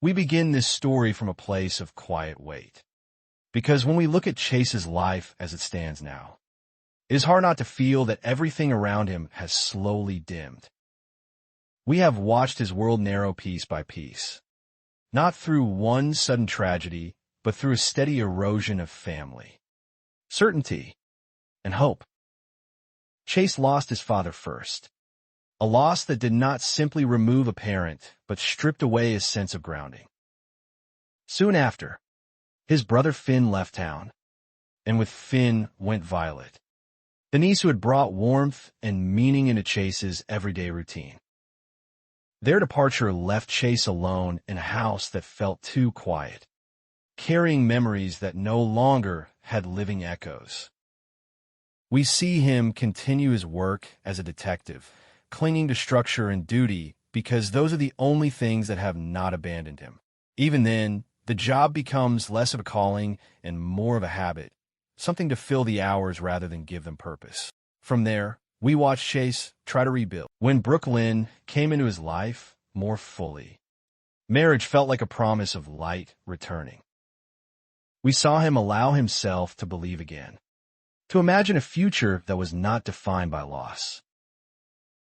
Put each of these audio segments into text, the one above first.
We begin this story from a place of quiet weight. Because when we look at Chase's life as it stands now, it is hard not to feel that everything around him has slowly dimmed. We have watched his world narrow piece by piece, not through one sudden tragedy, but through a steady erosion of family, certainty, and hope. Chase lost his father first, a loss that did not simply remove a parent, but stripped away his sense of grounding. Soon after, his brother Finn left town, and with Finn went Violet, the niece who had brought warmth and meaning into Chase's everyday routine. Their departure left Chase alone in a house that felt too quiet, carrying memories that no longer had living echoes. We see him continue his work as a detective, clinging to structure and duty because those are the only things that have not abandoned him. Even then, the job becomes less of a calling and more of a habit, something to fill the hours rather than give them purpose. From there, we watch Chase try to rebuild. When Brooklyn came into his life more fully, marriage felt like a promise of light returning. We saw him allow himself to believe again, to imagine a future that was not defined by loss.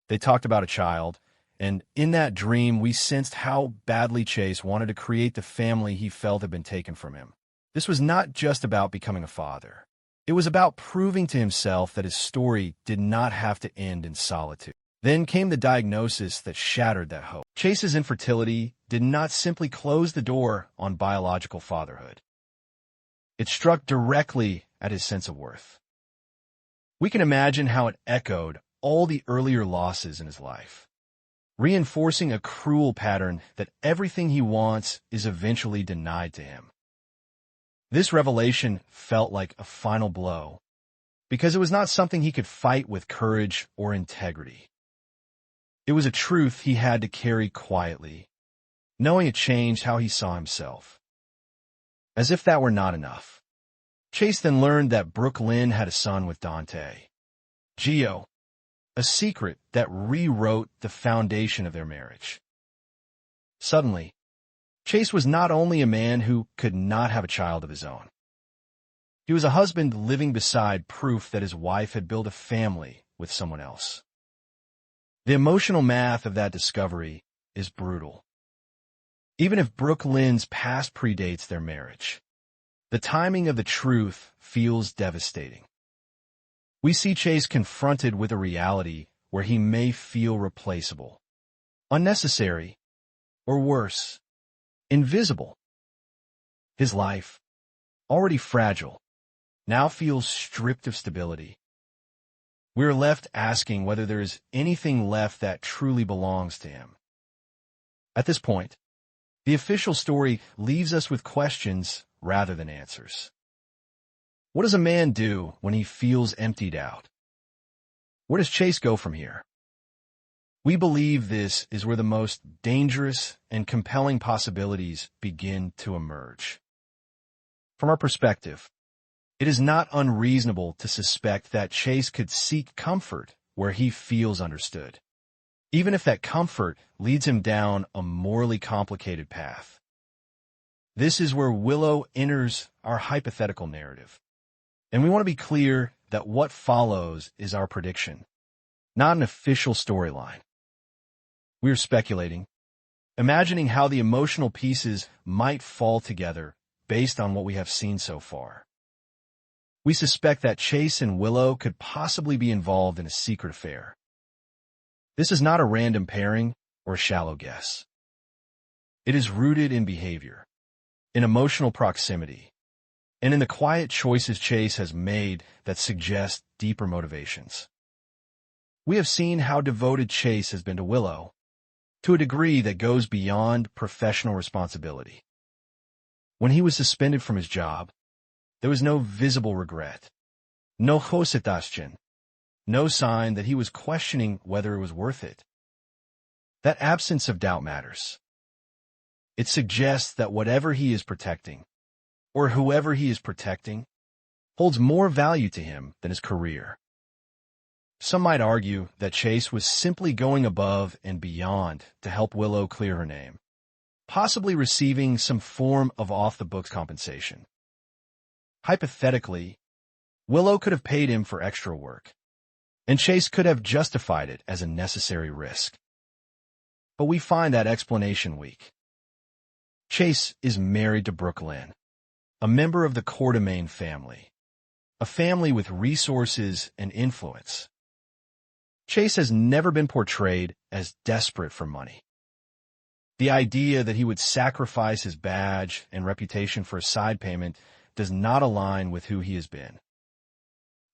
They talked about a child, and in that dream we sensed how badly Chase wanted to create the family he felt had been taken from him. This was not just about becoming a father. It was about proving to himself that his story did not have to end in solitude. Then came the diagnosis that shattered that hope. Chase's infertility did not simply close the door on biological fatherhood. It struck directly at his sense of worth. We can imagine how it echoed all the earlier losses in his life, reinforcing a cruel pattern that everything he wants is eventually denied to him. This revelation felt like a final blow, because it was not something he could fight with courage or integrity. It was a truth he had to carry quietly, knowing it changed how he saw himself. As if that were not enough, Chase then learned that Brooklyn had a son with Dante, Gio, a secret that rewrote the foundation of their marriage. Suddenly, Chase was not only a man who could not have a child of his own. He was a husband living beside proof that his wife had built a family with someone else. The emotional math of that discovery is brutal. Even if Brooklyn's past predates their marriage, the timing of the truth feels devastating. We see Chase confronted with a reality where he may feel replaceable, unnecessary, or worse, invisible. His life, already fragile, now feels stripped of stability. We are left asking whether there is anything left that truly belongs to him. At this point, the official story leaves us with questions rather than answers. What does a man do when he feels emptied out? Where does Chase go from here? We believe this is where the most dangerous and compelling possibilities begin to emerge. From our perspective, it is not unreasonable to suspect that Chase could seek comfort where he feels understood, even if that comfort leads him down a morally complicated path. This is where Willow enters our hypothetical narrative, and we want to be clear that what follows is our prediction, not an official storyline. We are speculating, imagining how the emotional pieces might fall together based on what we have seen so far. We suspect that Chase and Willow could possibly be involved in a secret affair. This is not a random pairing or a shallow guess. It is rooted in behavior, in emotional proximity, and in the quiet choices Chase has made that suggest deeper motivations. We have seen how devoted Chase has been to Willow, to a degree that goes beyond professional responsibility. When he was suspended from his job, there was no visible regret, no hesitation, no sign that he was questioning whether it was worth it. That absence of doubt matters. It suggests that whatever he is protecting, or whoever he is protecting, holds more value to him than his career. Some might argue that Chase was simply going above and beyond to help Willow clear her name. possibly receiving some form of off-the-books compensation. Hypothetically, Willow could have paid him for extra work, and Chase could have justified it as a necessary risk. But we find that explanation weak. Chase is married to Brooklyn, a member of the Quartermain family, a family with resources and influence. Chase has never been portrayed as desperate for money. The idea that he would sacrifice his badge and reputation for a side payment does not align with who he has been.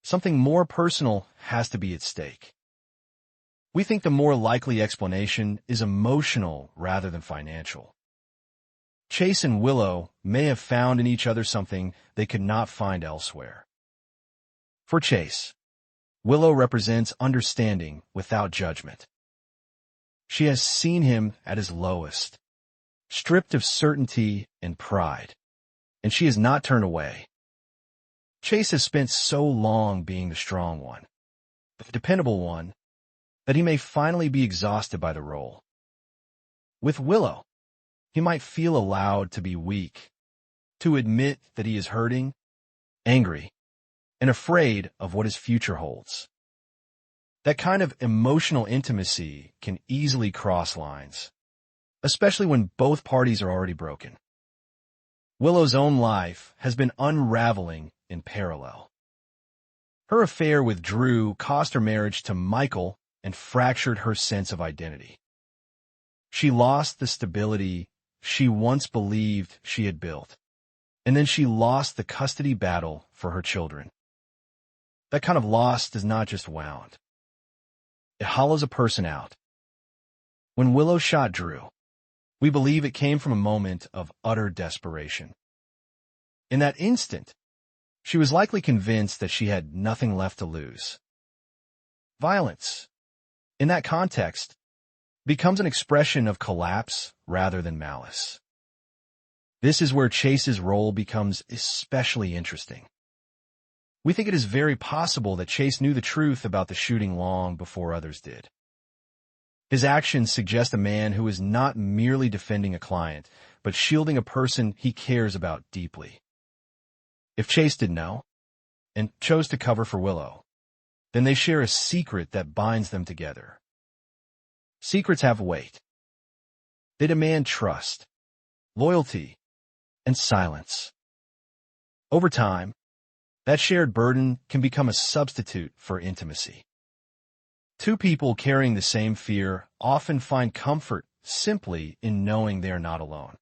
Something more personal has to be at stake. We think the more likely explanation is emotional rather than financial. Chase and Willow may have found in each other something they could not find elsewhere. For Chase, Willow represents understanding without judgment. She has seen him at his lowest, stripped of certainty and pride, and she has not turned away. Chase has spent so long being the strong one, the dependable one, that he may finally be exhausted by the role. With Willow, he might feel allowed to be weak, to admit that he is hurting, angry, and afraid of what his future holds. That kind of emotional intimacy can easily cross lines, especially when both parties are already broken. Willow's own life has been unraveling in parallel. Her affair with Drew cost her marriage to Michael and fractured her sense of identity. She lost the stability she once believed she had built, and then she lost the custody battle for her children. That kind of loss does not just wound. It hollows a person out. When Willow shot Drew, we believe it came from a moment of utter desperation. In that instant, she was likely convinced that she had nothing left to lose. Violence, in that context, becomes an expression of collapse rather than malice. This is where Chase's role becomes especially interesting. We think it is very possible that Chase knew the truth about the shooting long before others did. His actions suggest a man who is not merely defending a client, but shielding a person he cares about deeply. If Chase did know, and chose to cover for Willow, then they share a secret that binds them together. Secrets have weight. They demand trust, loyalty, and silence. Over time, that shared burden can become a substitute for intimacy. Two people carrying the same fear often find comfort simply in knowing they are not alone.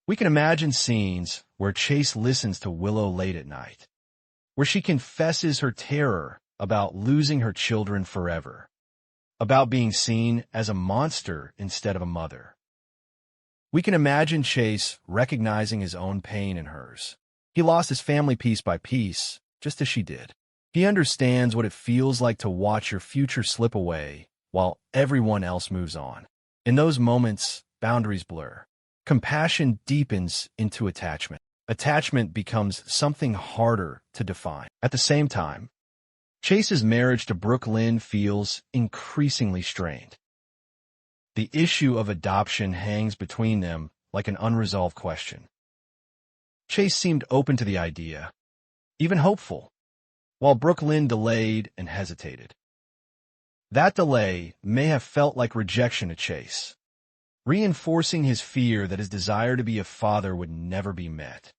We can imagine scenes where Chase listens to Willow late at night, where she confesses her terror about losing her children forever, about being seen as a monster instead of a mother. We can imagine Chase recognizing his own pain in hers. He lost his family piece by piece, just as she did. He understands what it feels like to watch your future slip away while everyone else moves on. In those moments, boundaries blur. Compassion deepens into attachment. Attachment becomes something harder to define. At the same time, Chase's marriage to Brooklyn feels increasingly strained. The issue of adoption hangs between them like an unresolved question. Chase seemed open to the idea, even hopeful, while Brooklyn delayed and hesitated. That delay may have felt like rejection to Chase, reinforcing his fear that his desire to be a father would never be met.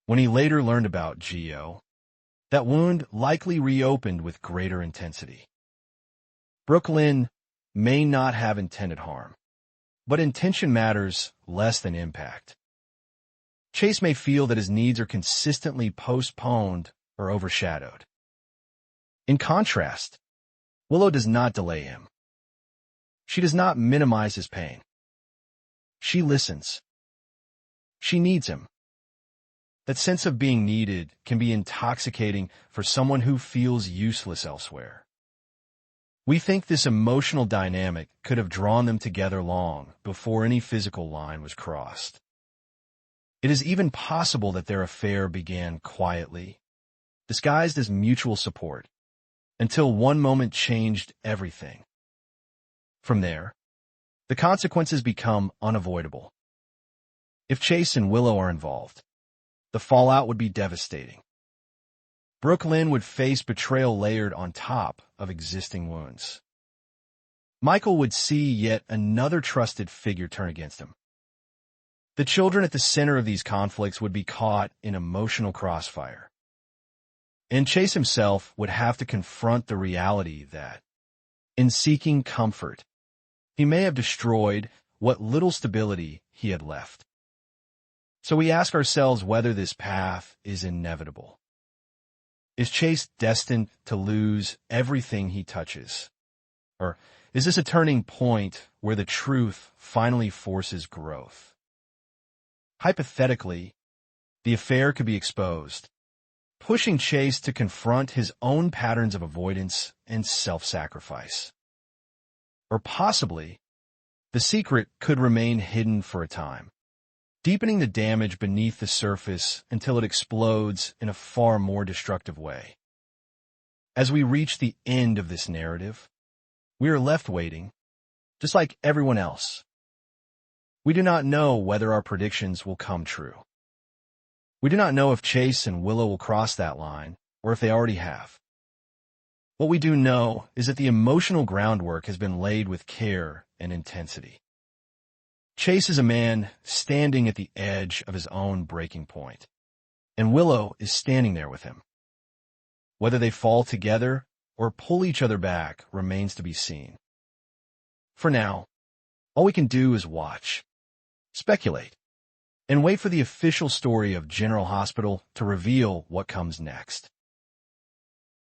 When he later learned about Gio, that wound likely reopened with greater intensity. Brooklyn may not have intended harm, but intention matters less than impact. Chase may feel that his needs are consistently postponed or overshadowed. In contrast, Willow does not delay him. She does not minimize his pain. She listens. She needs him. That sense of being needed can be intoxicating for someone who feels useless elsewhere. We think this emotional dynamic could have drawn them together long before any physical line was crossed. It is even possible that their affair began quietly, disguised as mutual support, until one moment changed everything. From there, the consequences become unavoidable. If Chase and Willow are involved, the fallout would be devastating. Brooklyn would face betrayal layered on top of existing wounds. Michael would see yet another trusted figure turn against him. The children at the center of these conflicts would be caught in emotional crossfire. And Chase himself would have to confront the reality that, in seeking comfort, he may have destroyed what little stability he had left. So we ask ourselves whether this path is inevitable. Is Chase destined to lose everything he touches? Or is this a turning point where the truth finally forces growth? Hypothetically, the affair could be exposed, pushing Chase to confront his own patterns of avoidance and self-sacrifice. Or possibly, the secret could remain hidden for a time, deepening the damage beneath the surface until it explodes in a far more destructive way. As we reach the end of this narrative, we are left waiting, just like everyone else. We do not know whether our predictions will come true. We do not know if Chase and Willow will cross that line, or if they already have. What we do know is that the emotional groundwork has been laid with care and intensity. Chase is a man standing at the edge of his own breaking point, and Willow is standing there with him. Whether they fall together or pull each other back remains to be seen. For now, all we can do is watch, speculate, and wait for the official story of General Hospital to reveal what comes next.